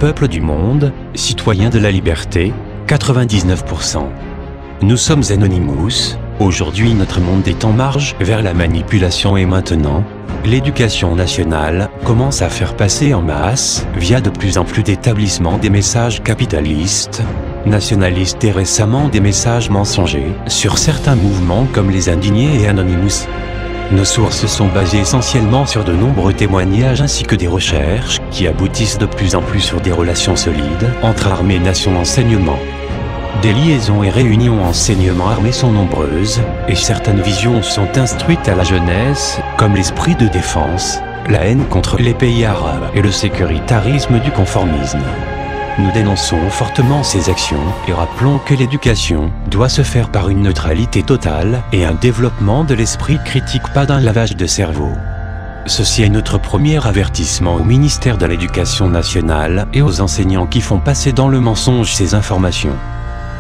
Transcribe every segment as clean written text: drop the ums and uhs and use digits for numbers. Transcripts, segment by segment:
peuple du monde, citoyens de la liberté, 99%. Nous sommes Anonymous, aujourd'hui notre monde est en marche vers la manipulation et maintenant, l'éducation nationale commence à faire passer en masse, via de plus en plus d'établissements des messages capitalistes, nationalistes et récemment des messages mensongers sur certains mouvements comme les Indignés et Anonymous. Nos sources sont basées essentiellement sur de nombreux témoignages ainsi que des recherches qui aboutissent de plus en plus sur des relations solides entre armée, nation, enseignement. Des liaisons et réunions enseignement-armée sont nombreuses, et certaines visions sont instruites à la jeunesse, comme l'esprit de défense, la haine contre les pays arabes et le sécuritarisme du conformisme. Nous dénonçons fortement ces actions et rappelons que l'éducation doit se faire par une neutralité totale et un développement de l'esprit critique, pas d'un lavage de cerveau. Ceci est notre premier avertissement au ministère de l'Éducation nationale et aux enseignants qui font passer dans le mensonge ces informations.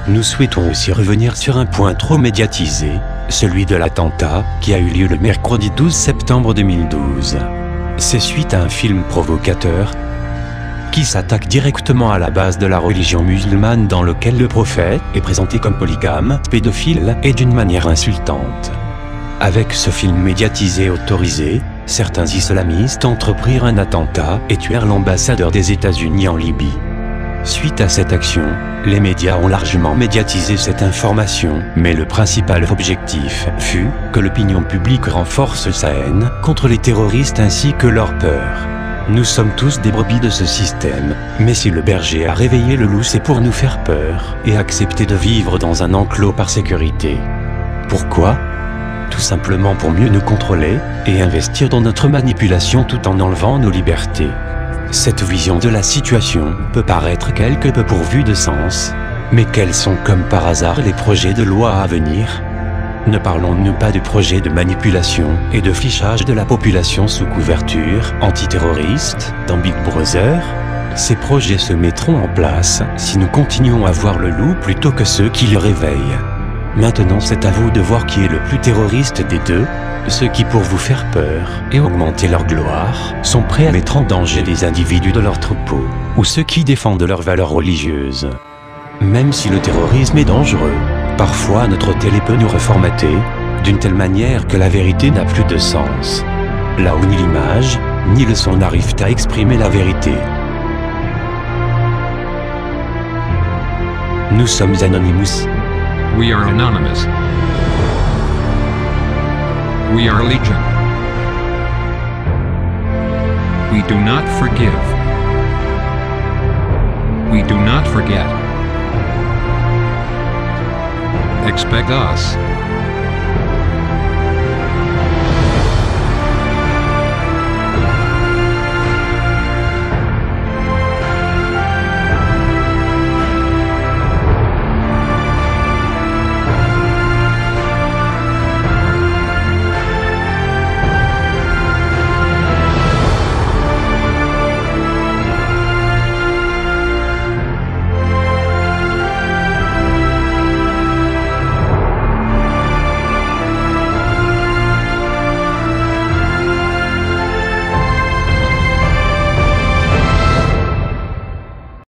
Nous souhaitons aussi revenir sur un point trop médiatisé, celui de l'attentat qui a eu lieu le mercredi 12 septembre 2012. C'est suite à un film provocateur qui s'attaque directement à la base de la religion musulmane dans lequel le prophète est présenté comme polygame, pédophile et d'une manière insultante. Avec ce film médiatisé autorisé, certains islamistes entreprirent un attentat et tuèrent l'ambassadeur des États-Unis en Libye. Suite à cette action, les médias ont largement médiatisé cette information, mais le principal objectif fut que l'opinion publique renforce sa haine contre les terroristes ainsi que leur peur. Nous sommes tous des brebis de ce système, mais si le berger a réveillé le loup, c'est pour nous faire peur et accepter de vivre dans un enclos par sécurité. Pourquoi ? Tout simplement pour mieux nous contrôler et investir dans notre manipulation tout en enlevant nos libertés. Cette vision de la situation peut paraître quelque peu pourvue de sens, mais quels sont comme par hasard les projets de loi à venir ? Ne parlons-nous pas de projets de manipulation et de fichage de la population sous couverture antiterroriste dans Big Brother ? Ces projets se mettront en place si nous continuons à voir le loup plutôt que ceux qui le réveillent. Maintenant c'est à vous de voir qui est le plus terroriste des deux. Ceux qui, pour vous faire peur et augmenter leur gloire, sont prêts à mettre en danger les individus de leur troupeau, ou ceux qui défendent leurs valeurs religieuses. Même si le terrorisme est dangereux, parfois notre télé peut nous reformater, d'une telle manière que la vérité n'a plus de sens. Là où ni l'image, ni le son n'arrivent à exprimer la vérité. Nous sommes Anonymous. We are anonymous. We are legion. We do not forgive. We do not forget. Expect us.